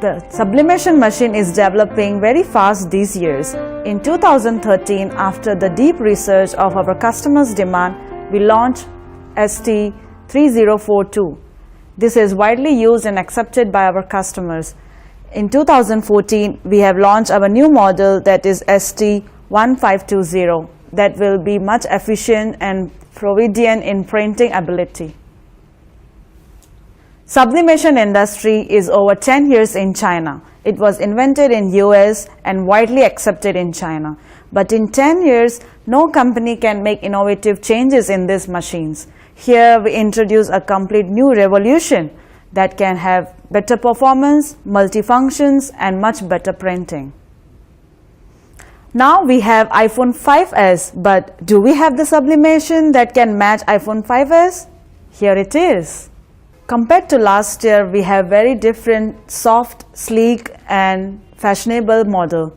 The sublimation machine is developing very fast these years. In 2013, after the deep research of our customers' demand, we launched ST3042. This is widely used and accepted by our customers. In 2014, we have launched our new model, that is ST1520, that will be much efficient and provident in printing ability. Sublimation industry is over 10 years in China. It was invented in US and widely accepted in China. But in 10 years, no company can make innovative changes in these machines. Here we introduce a complete new revolution that can have better performance, multifunctions, and much better printing. Now we have iPhone 5s, but do we have the sublimation that can match iPhone 5s? Here it is. Compared to last year, we have very different, soft, sleek, and fashionable model.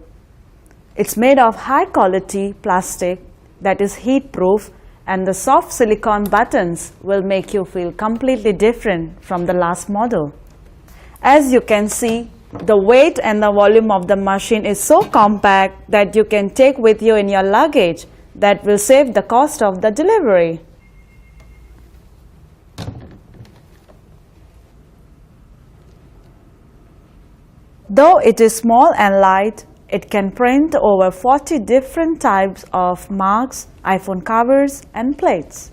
It's made of high quality plastic that is heat proof, and the soft silicone buttons will make you feel completely different from the last model. As you can see, the weight and the volume of the machine is so compact that you can take with you in your luggage. That will save the cost of the delivery. Though it is small and light, it can print over 40 different types of marks, iPhone covers, and plates.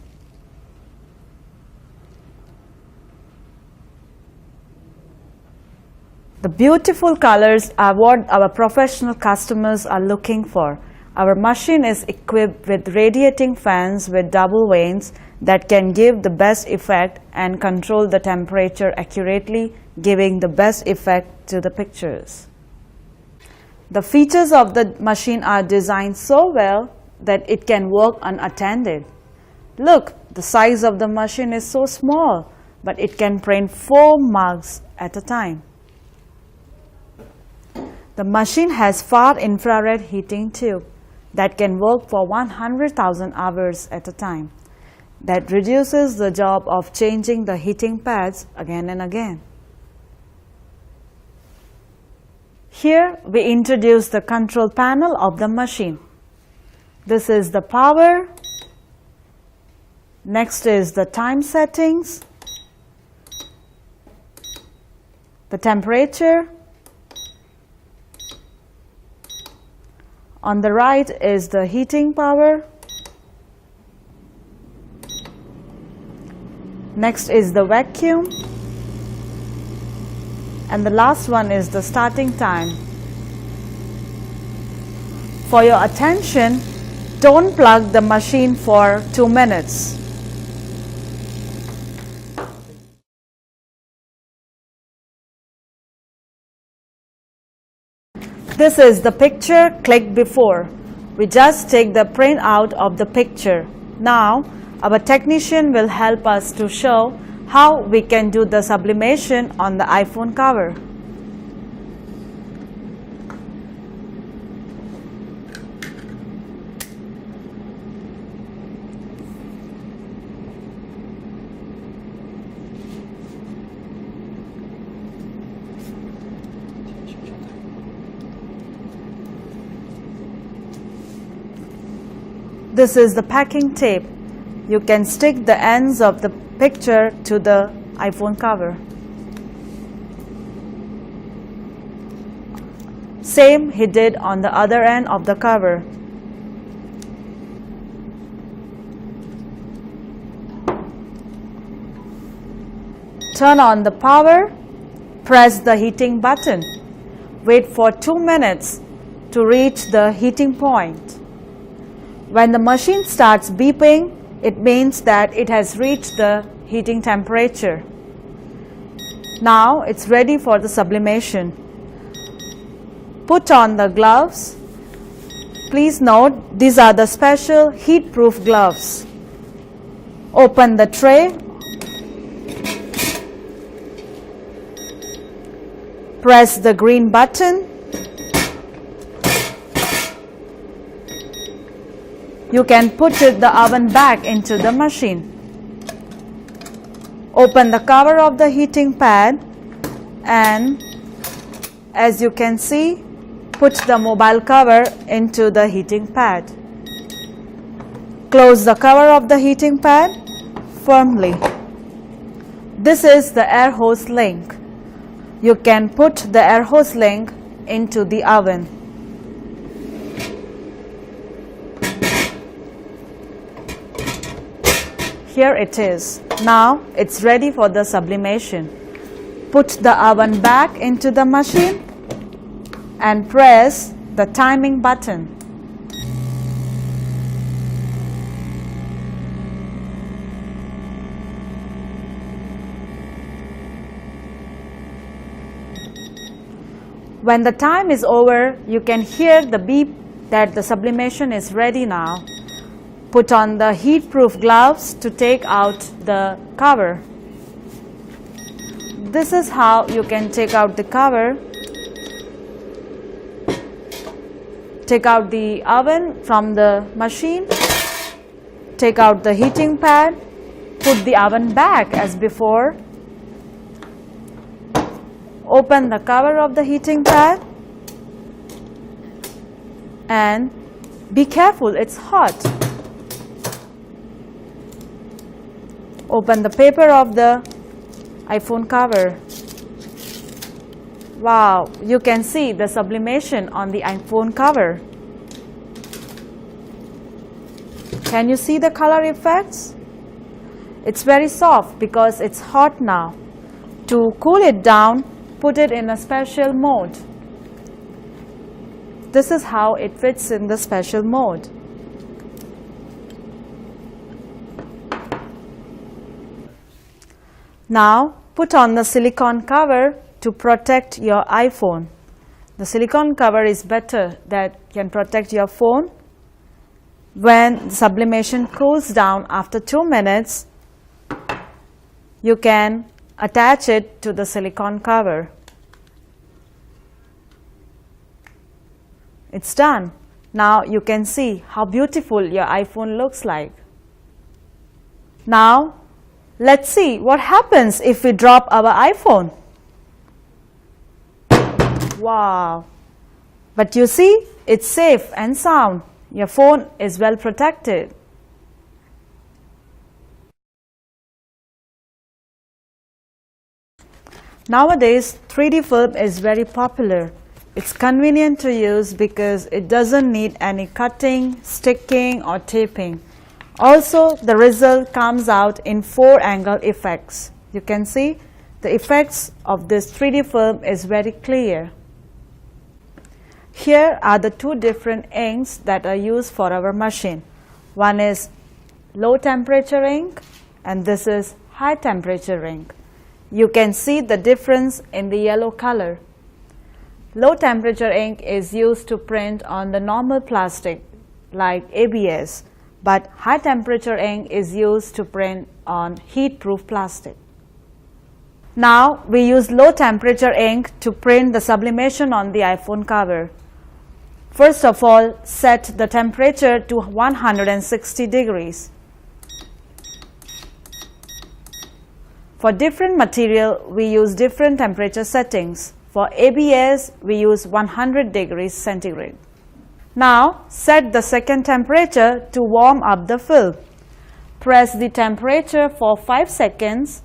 The beautiful colors are what our professional customers are looking for. Our machine is equipped with radiating fans with double vanes that can give the best effect and control the temperature accurately, giving the best effect to the pictures. The features of the machine are designed so well that it can work unattended. Look, the size of the machine is so small, but it can print 4 marks at a time. The machine has far infrared heating tube that can work for 100,000 hours at a time. That reduces the job of changing the heating pads again and again. Here we introduce the control panel of the machine. This is the power. Next is the time settings, the temperature. On the right is the heating power. Next is the vacuum. And the last one is the starting time. For your attention, don't plug the machine for 2 minutes. This is the picture clicked before. We just take the print out of the picture. Now, our technician will help us to show how we can do the sublimation on the iPhone cover. This is the packing tape. You can stick the ends of the picture to the iPhone cover. Same he did on the other end of the cover. Turn on the power, press the heating button. Wait for 2 minutes to reach the heating point. When the machine starts beeping, it means that it has reached the heating temperature. Now it's ready for the sublimation. Put on the gloves. Please note, these are the special heat-proof gloves. Open the tray. Press the green button. You can put the oven back into the machine. Open the cover of the heating pad and, as you can see, put the mobile cover into the heating pad. Close the cover of the heating pad firmly. This is the air hose link. You can put the air hose link into the oven. Here it is. Now it's ready for the sublimation. Put the oven back into the machine and press the timing button. When the time is over, you can hear the beep that the sublimation is ready now. Put on the heat-proof gloves to take out the cover. This is how you can take out the cover. Take out the oven from the machine. Take out the heating pad. Put the oven back as before. Open the cover of the heating pad. And be careful, it's hot. Open the paper of the iPhone cover. Wow, you can see the sublimation on the iPhone cover. Can you see the color effects? It's very soft because it's hot now. To cool it down, put it in a special mode. This is how it fits in the special mode. Now put on the silicone cover to protect your iPhone. The silicone cover is better, that can protect your phone. When the sublimation cools down after 2 minutes, you can attach it to the silicone cover. It's done. Now you can see how beautiful your iPhone looks like. Now let's see what happens if we drop our iPhone. Wow! But you see, it's safe and sound. Your phone is well protected. Nowadays, 3D film is very popular. It's convenient to use because it doesn't need any cutting, sticking or taping. Also, the result comes out in 4-angle effects. You can see the effects of this 3D film is very clear. Here are the two different inks that are used for our machine. One is low temperature ink and this is high temperature ink. You can see the difference in the yellow color. Low temperature ink is used to print on the normal plastic like ABS, but high temperature ink is used to print on heat-proof plastic. Now we use low temperature ink to print the sublimation on the iPhone cover. First of all, set the temperature to 160 degrees. For different material, we use different temperature settings. For ABS, we use 100 degrees centigrade. Now, set the second temperature to warm up the film. Press the temperature for 5 seconds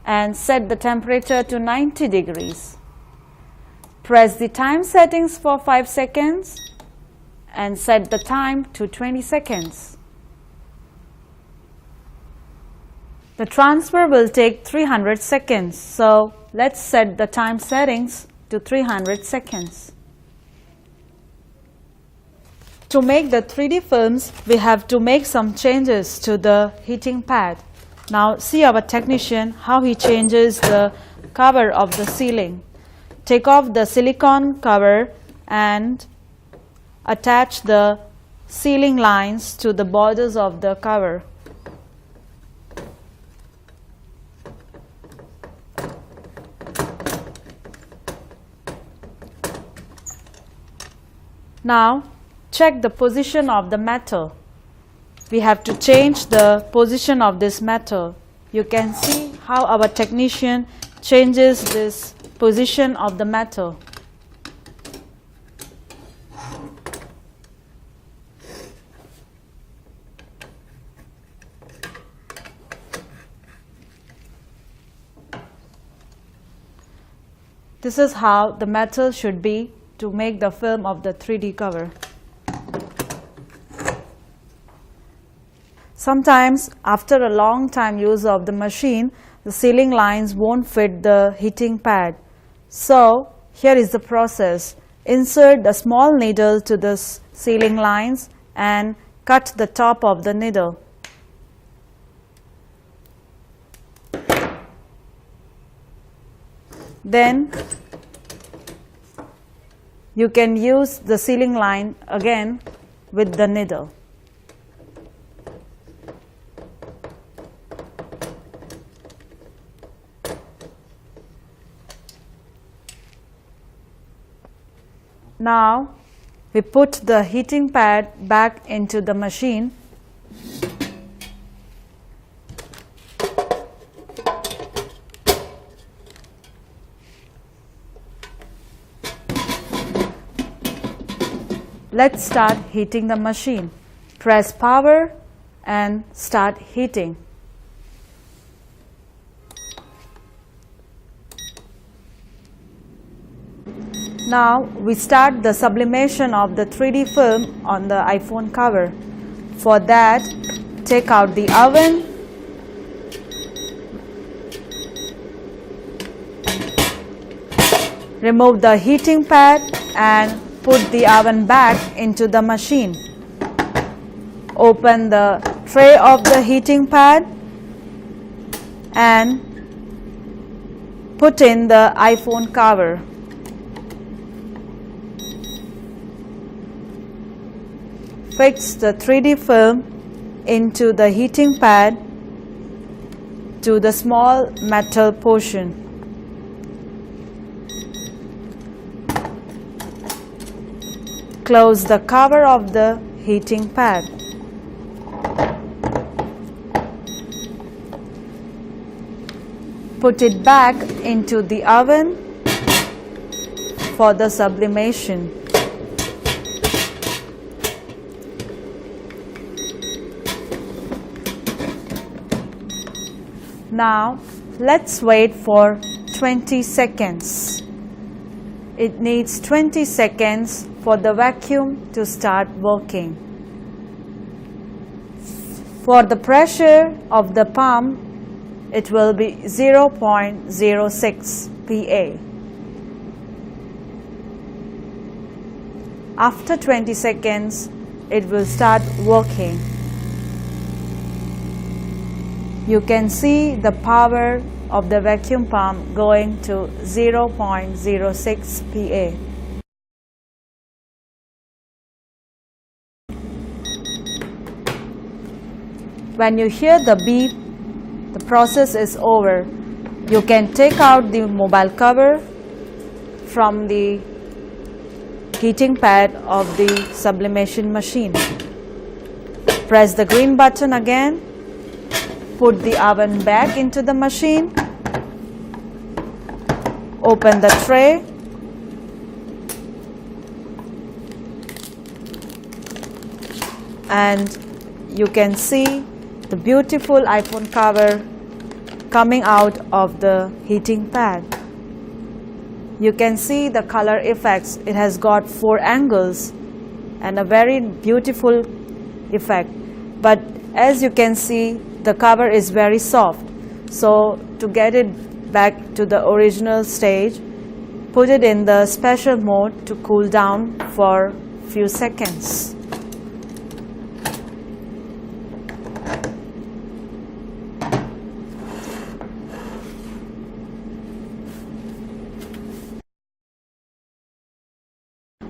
and set the temperature to 90 degrees. Press the time settings for 5 seconds and set the time to 20 seconds. The transfer will take 300 seconds, so let's set the time settings to 300 seconds. To make the 3D films, we have to make some changes to the heating pad. Now see our technician how he changes the cover of the ceiling. Take off the silicone cover and attach the ceiling lines to the borders of the cover. Now check the position of the metal. We have to change the position of this metal. You can see how our technician changes this position of the metal. This is how the metal should be to make the film of the 3D cover. Sometimes after a long time use of the machine, the ceiling lines won't fit the heating pad. So here is the process. Insert the small needle to the ceiling lines and cut the top of the needle. Then you can use the ceiling line again with the needle. Now we put the heating pad back into the machine. Let's start heating the machine. Press power and start heating. Now we start the sublimation of the 3D film on the iPhone cover. For that, take out the oven, remove the heating pad and put the oven back into the machine. Open the tray of the heating pad and put in the iPhone cover. Fix the 3D film into the heating pad to the small metal portion. Close the cover of the heating pad. Put it back into the oven for the sublimation. Now let's wait for 20 seconds. It needs 20 seconds for the vacuum to start working. For the pressure of the pump, it will be 0.06 PA. After 20 seconds, it will start working. You can see the power of the vacuum pump going to 0.06 PA. When you hear the beep, the process is over. You can take out the mobile cover from the heating pad of the sublimation machine. Press the green button again. Put the oven back into the machine. Open the tray. And you can see the beautiful iPhone cover coming out of the heating pad. You can see the color effects. It has got 4 angles and a very beautiful effect. But as you can see, the cover is very soft. So to get it back to the original stage, put it in the special mode to cool down for few seconds.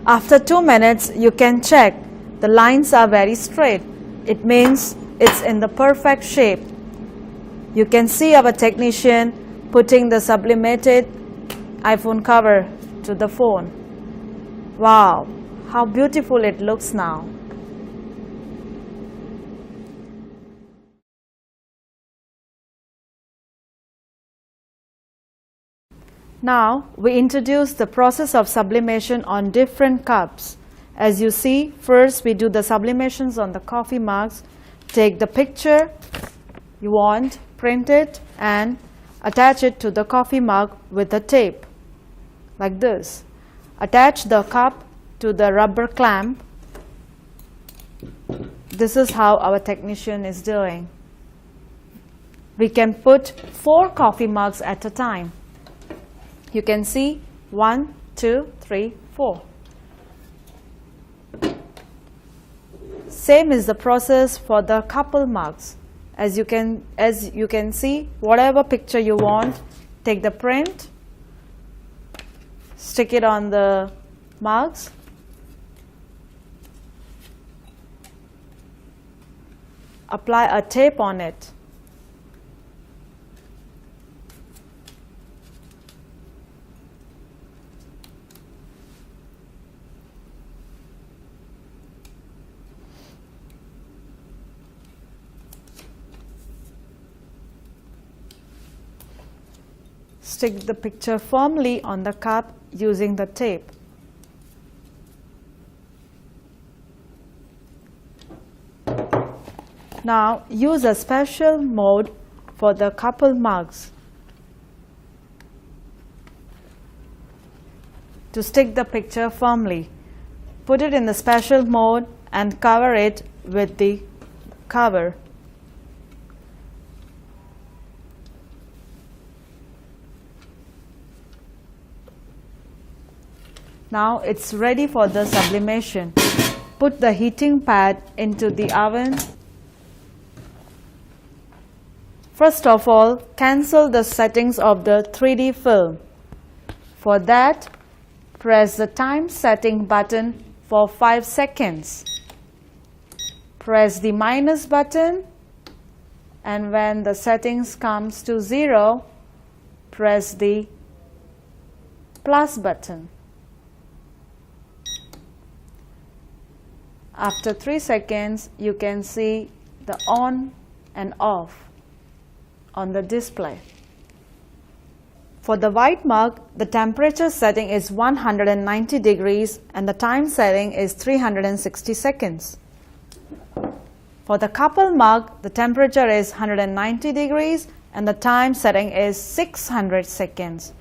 After 2 minutes, you can check. The lines are very straight. It means it's in the perfect shape. You can see our technician putting the sublimated iPhone cover to the phone. Wow, how beautiful it looks now. Now we introduce the process of sublimation on different cups. As you see, first we do the sublimations on the coffee mugs. Take the picture you want, print it and attach it to the coffee mug with a tape like this. Attach the cup to the rubber clamp. This is how our technician is doing. We can put 4 coffee mugs at a time. You can see 1, 2, 3, 4. Same is the process for the couple mugs. As you can see, whatever picture you want, take the print, stick it on the mugs, apply a tape on it. Stick the picture firmly on the cup using the tape. Now use a special mode for the couple mugs. To stick the picture firmly, put it in the special mode and cover it with the cover. Now it's ready for the sublimation. Put the heating pad into the oven. First of all, cancel the settings of the 3D film. For that, press the time setting button for 5 seconds. Press the minus button, and when the settings comes to 0, press the plus button. After 3 seconds, you can see the on and off on the display. For the white mug, the temperature setting is 190 degrees and the time setting is 360 seconds. For the couple mug, the temperature is 190 degrees and the time setting is 600 seconds.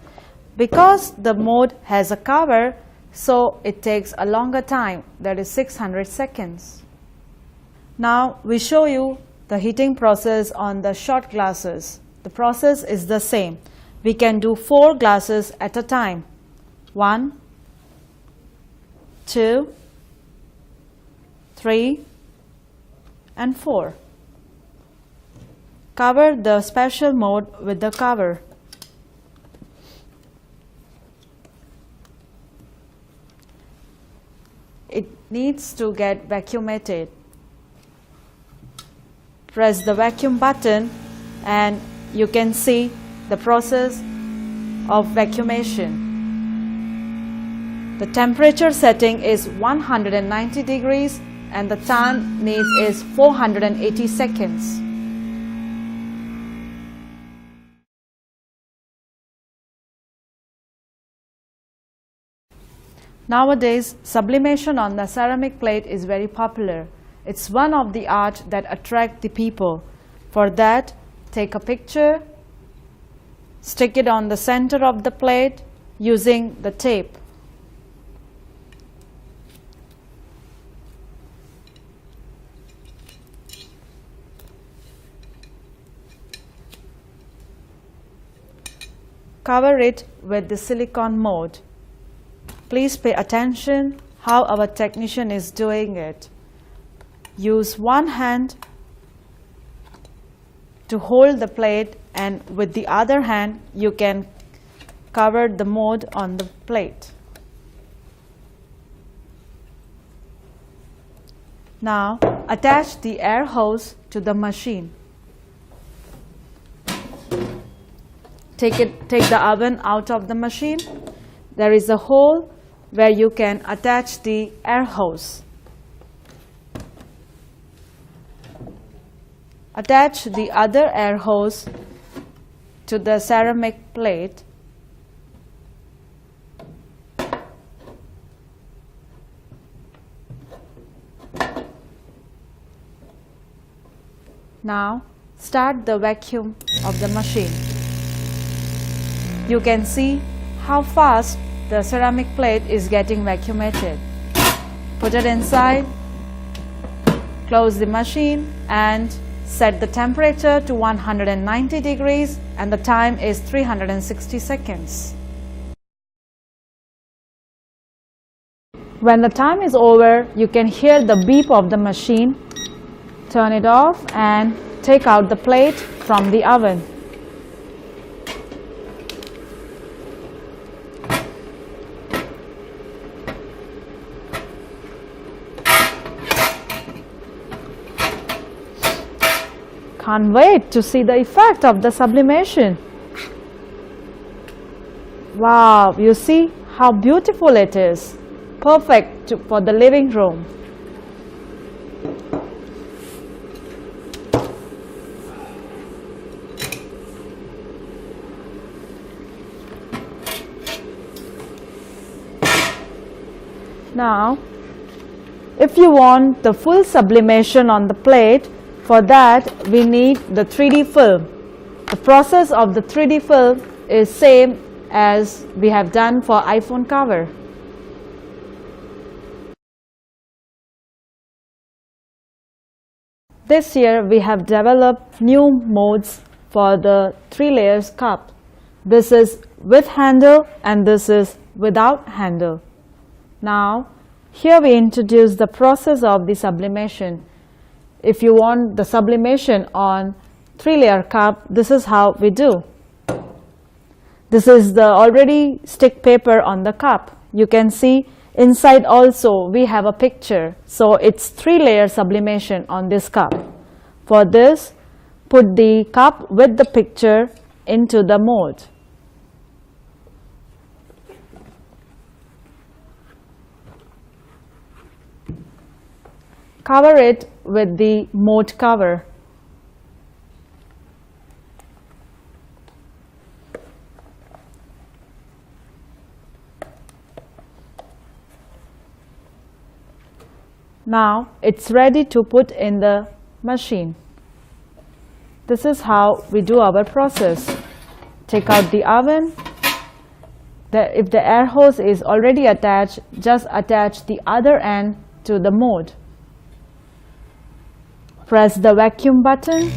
Because the mode has a cover, so it takes a longer time, that is 600 seconds. Now we show you the heating process on the shot glasses. The process is the same. We can do 4 glasses at a time. 1, 2, 3, and 4. Cover the special mode with the cover. It needs to get vacuumated. Press the vacuum button and you can see the process of vacuumation. The temperature setting is 190 degrees and the time needs is 480 seconds. Nowadays, sublimation on the ceramic plate is very popular. It's one of the art that attract the people. For that, take a picture, stick it on the center of the plate using the tape. Cover it with the silicone mold. Please pay attention how our technician is doing it. Use one hand to hold the plate and with the other hand you can cover the mold on the plate. Now attach the air hose to the machine. Take the oven out of the machine. There is a hole where you can attach the air hose. Attach the other air hose to the ceramic plate. Now start the vacuum of the machine. You can see how fast the ceramic plate is getting vacuumated. Put it inside, close the machine and set the temperature to 190 degrees and the time is 360 seconds. When the time is over, you can hear the beep of the machine. Turn it off and take out the plate from the oven. Can't wait to see the effect of the sublimation. Wow, you see how beautiful it is. Perfect for the living room. Now, if you want the full sublimation on the plate, for that we need the 3D film. The process of the 3D film is same as we have done for iPhone cover. This year we have developed new modes for the 3 layers cup. This is with handle and this is without handle. Now here we introduce the process of the sublimation. If you want the sublimation on 3-layer cup, this is how we do. This is the already stick paper on the cup. You can see inside also we have a picture. So it's 3-layer sublimation on this cup. For this, put the cup with the picture into the mold. Cover it with the mold cover. Now it's ready to put in the machine. This is how we do our process. Take out the oven. If the air hose is already attached, just attach the other end to the mold. Press the vacuum button.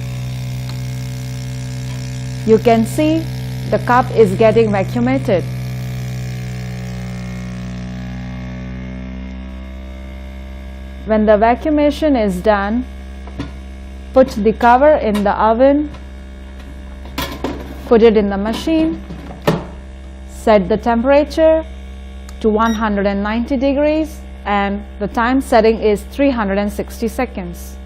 You can see the cup is getting vacuumated. When the vacuumation is done, put the cover in the oven Put it in the machine, set the temperature to 190 degrees and the time setting is 360 seconds.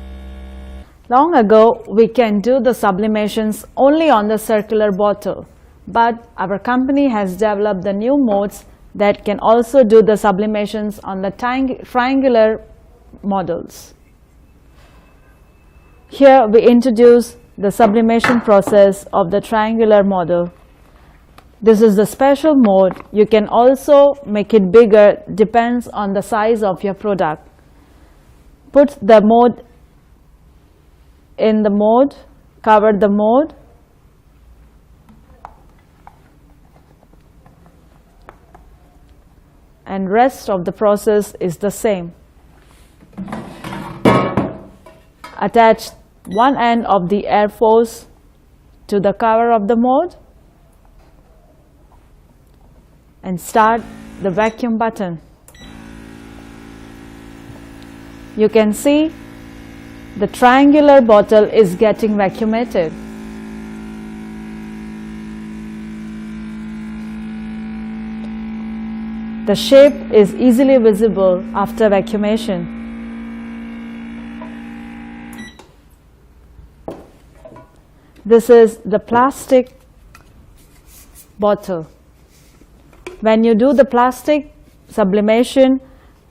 Long ago, we can do the sublimations only on the circular bottle, but our company has developed the new modes that can also do the sublimations on the triangular models. Here we introduce the sublimation process of the triangular model. This is the special mode. You can also make it bigger, depends on the size of your product. Put the mode in the mode, cover the mode, and rest of the process is the same. Attach one end of the air hose to the cover of the mode and start the vacuum button. You can see the triangular bottle is getting vacuumated. The shape is easily visible after vacuumation. This is the plastic bottle. When you do the plastic sublimation,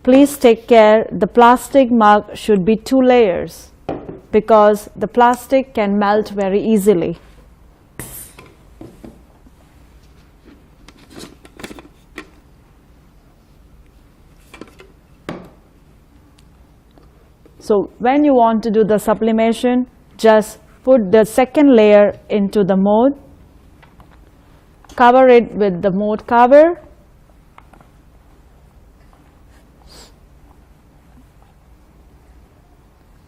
please take care the plastic mug should be 2 layers because the plastic can melt very easily. So when you want to do the sublimation, just put the second layer into the mold, cover it with the mold cover,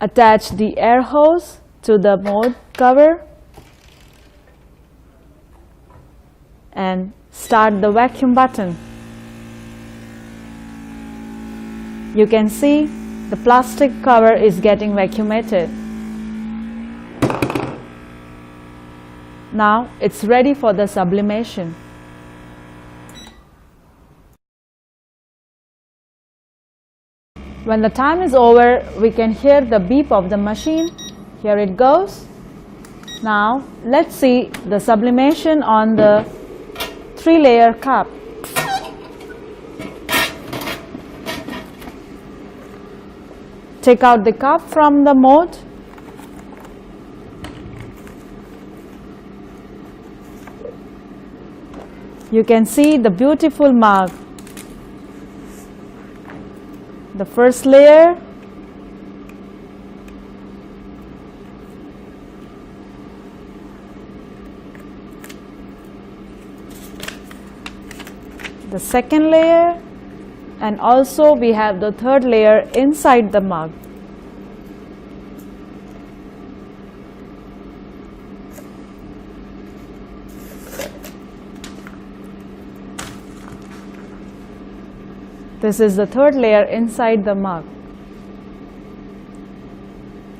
attach the air hose to the mold cover and start the vacuum button. You can see the plastic cover is getting vacuumated. Now it's ready for the sublimation. When the time is over, we can hear the beep of the machine. Here it goes. Now let's see the sublimation on the 3-layer cup. Take out the cup from the mold. You can see the beautiful mug. The first layer, the second layer, and also we have the third layer inside the mug. This is the third layer inside the mug.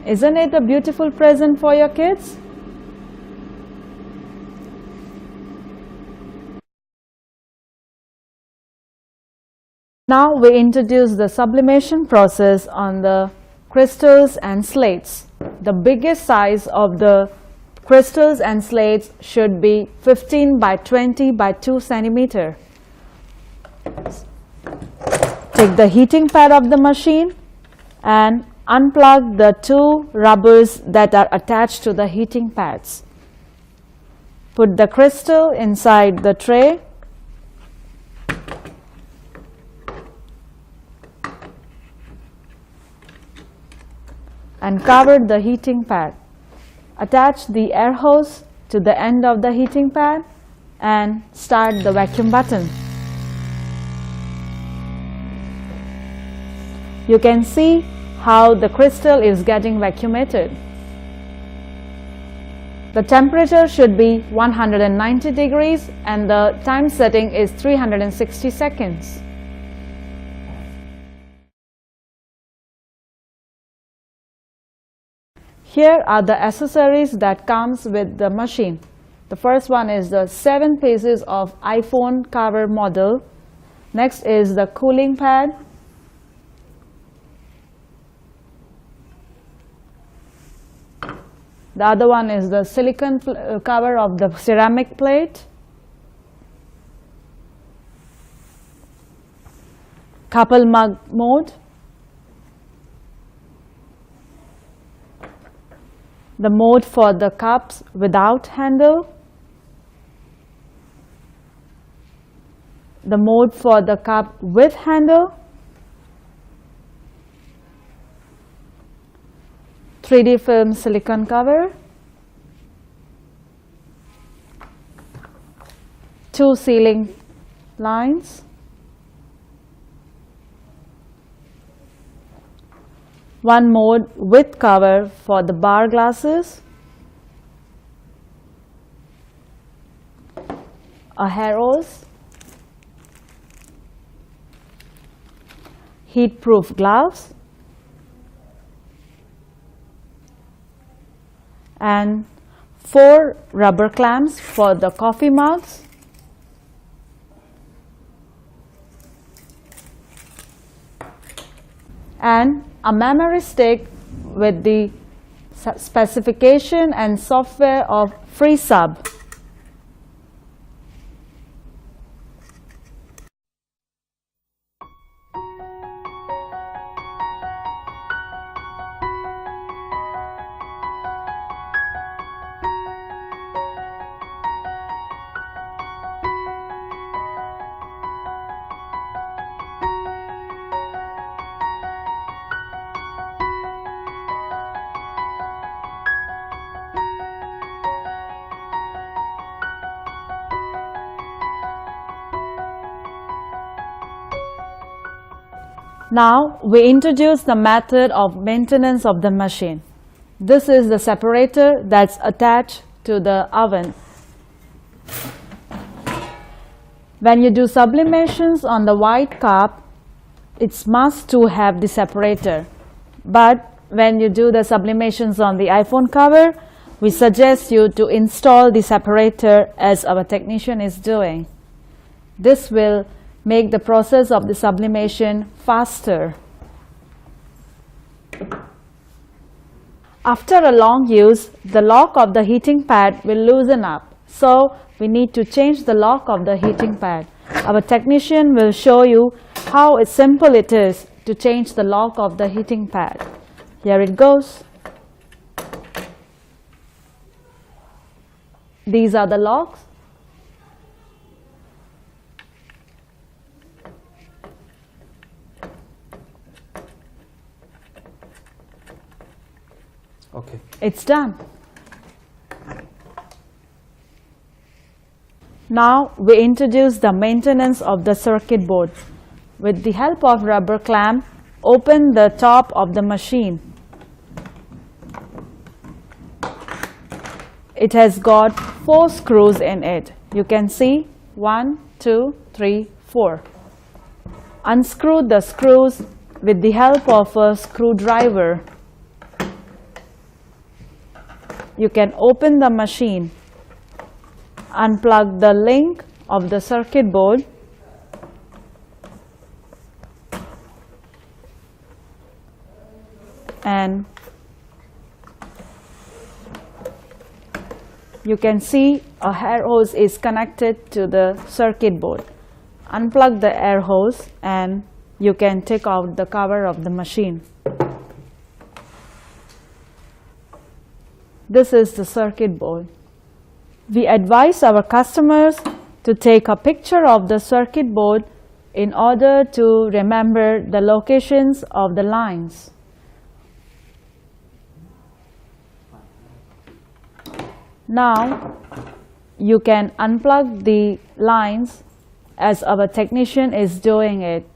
Isn't it a beautiful present for your kids? Now we introduce the sublimation process on the crystals and slates. The biggest size of the crystals and slates should be 15 by 20 by 2 centimeter. Take the heating pad of the machine and unplug the 2 rubbers that are attached to the heating pads. Put the crystal inside the tray and cover the heating pad. Attach the air hose to the end of the heating pad and start the vacuum button. You can see how the crystal is getting vacuumated. The temperature should be 190 degrees and the time setting is 360 seconds. Here are the accessories that comes with the machine. The first one is the 7 pieces of iPhone cover model. Next is the cooling pad. The other one is the silicone cover of the ceramic plate. Couple mug mode. The mode for the cups without handle. The mode for the cup with handle. 3D film silicone cover. 2 sealing lines. One mode with cover for the bar glasses. A hair hose. Heat-proof gloves. And 4 rubber clamps for the coffee mugs. And a memory stick with the specification and software of FreeSub. Now we introduce the method of maintenance of the machine. This is the separator that's attached to the oven. When you do sublimations on the white cup, it's must to have the separator. But when you do the sublimations on the iPhone cover, we suggest you to install the separator as our technician is doing. This will make the process of the sublimation faster. After a long use, the lock of the heating pad will loosen up. So we need to change the lock of the heating pad. Our technician will show you how simple it is to change the lock of the heating pad. Here it goes. These are the locks. Okay. It's done. Now we introduce the maintenance of the circuit board. With the help of rubber clamp, open the top of the machine. It has got 4 screws in it. You can see 1, 2, 3, 4. Unscrew the screws with the help of a screwdriver. You can open the machine, unplug the link of the circuit board, and you can see a air hose is connected to the circuit board. Unplug the air hose and you can take out the cover of the machine. This is the circuit board. We advise our customers to take a picture of the circuit board in order to remember the locations of the lines. Now you can unplug the lines as our technician is doing it.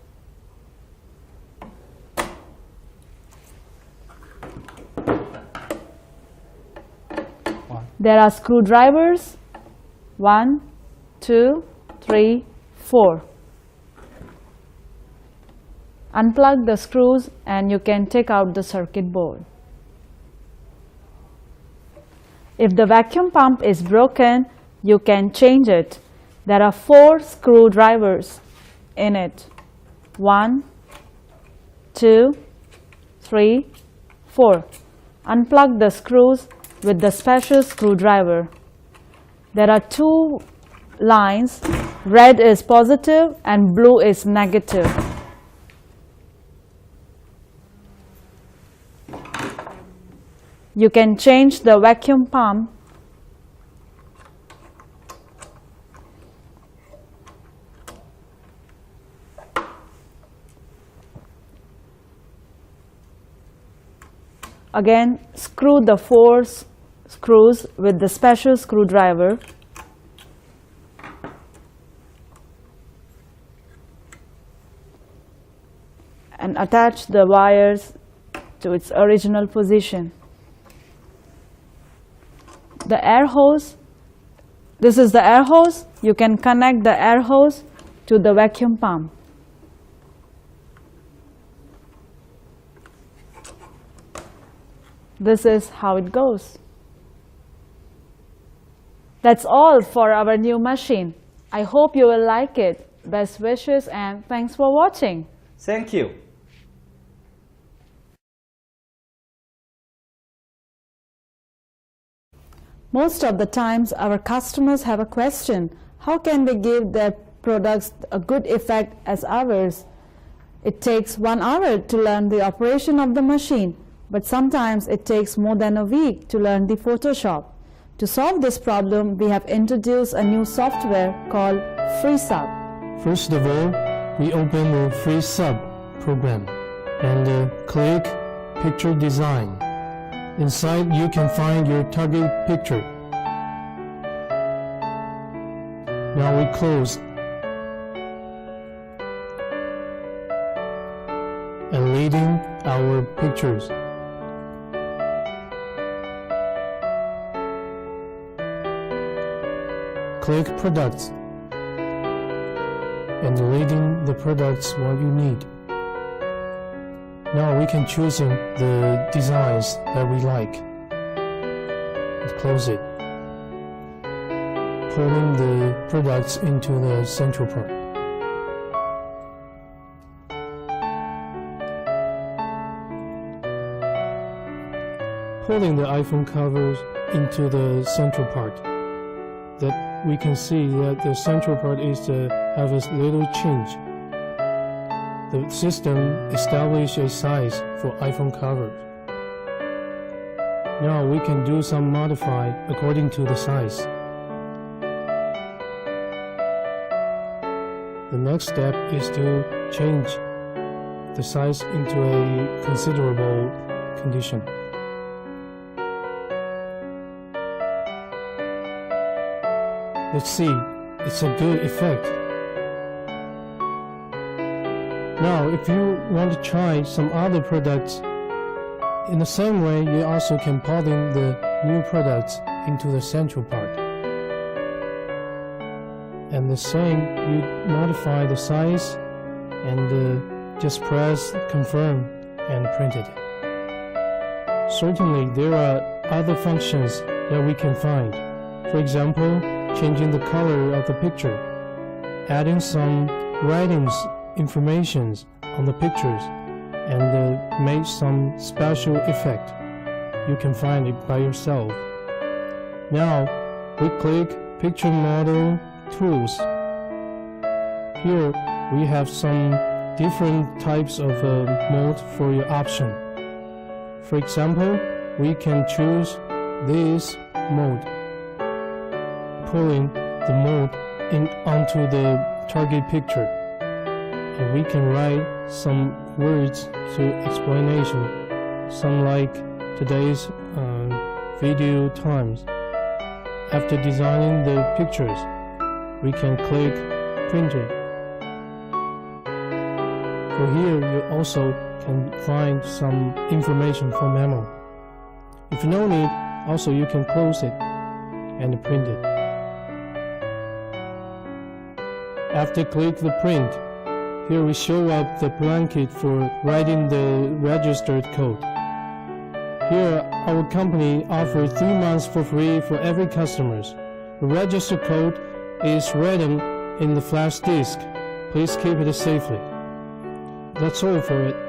There are screwdrivers, 1, 2, 3, 4. Unplug the screws and you can take out the circuit board. If the vacuum pump is broken, you can change it. There are 4 screwdrivers in it. 1, 2, 3, 4. Unplug the screws with the special screwdriver. There are 2 lines. Red is positive and blue is negative. You can change the vacuum pump. Again, screw the 4 screws with the special screwdriver. And attach the wires to its original position. The air hose, this is the air hose. You can connect the air hose to the vacuum pump. This is how it goes. That's all for our new machine. I hope you will like it. Best wishes and thanks for watching. Thank you. Most of the times our customers have a question, how can we give their products a good effect as ours? It takes 1 hour to learn the operation of the machine, but sometimes it takes more than a week to learn the Photoshop. To solve this problem, we have introduced a new software called FreeSub. First of all, we open the FreeSub program and click Picture Design. Inside, you can find your target picture. Now we close and leading our pictures. Click Products and leading the products what you need. Now we can choose the designs that we like and close it, pulling the products into the central part. Pulling the iPhone covers into the central part, that we can see that the central part is have a little change. The system established a size for iPhone covers. Now we can do some modify according to the size. The next step is to change the size into a considerable condition. Let's see, it's a good effect. Now, if you want to try some other products, in the same way, you also can put in the new products into the central part. And the same, you modify the size and just press confirm and print it. Certainly, there are other functions that we can find. For example, changing the color of the picture, adding some writings, informations on the pictures, and make some special effect. You can find it by yourself. Now, we click Picture Model Tools. Here, we have some different types of mode for your option. For example, we can choose this mode, pulling the mode onto the target picture. And we can write some words to explanation, some like today's video times. After designing the pictures, we can click Printer. For here, you also can find some information for memo. If no need, also you can close it and print it. After click the print, here we show up the blanket for writing the registered code. Here, our company offers 3 months for free for every customer. The register code is written in the flash disk. Please keep it safely. That's all for it.